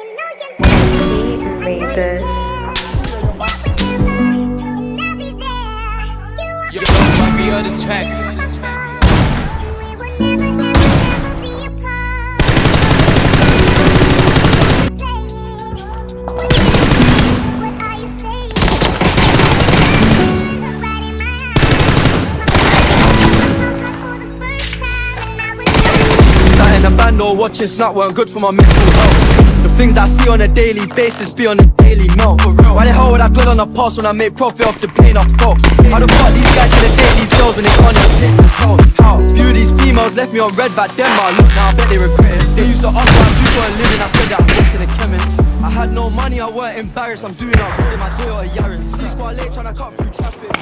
He made this. You might be on the track. Sat in a band or watching snap weren't good for my mental health. The things I see on a daily basis be on a daily melt. Why the hell would I dwell on the past when I make profit off the pain I felt? How the fuck these guys gonna date these girls when they can't even date themselves? How? Few of these females left me on red back then, but look now I bet they regret it. They used to ask what I do for a living, I said that I work in a chemist. I had no money, I weren't embarrassed, I'm doing out, holding my Toyota Yaris. See squad late tryna cut through traffic,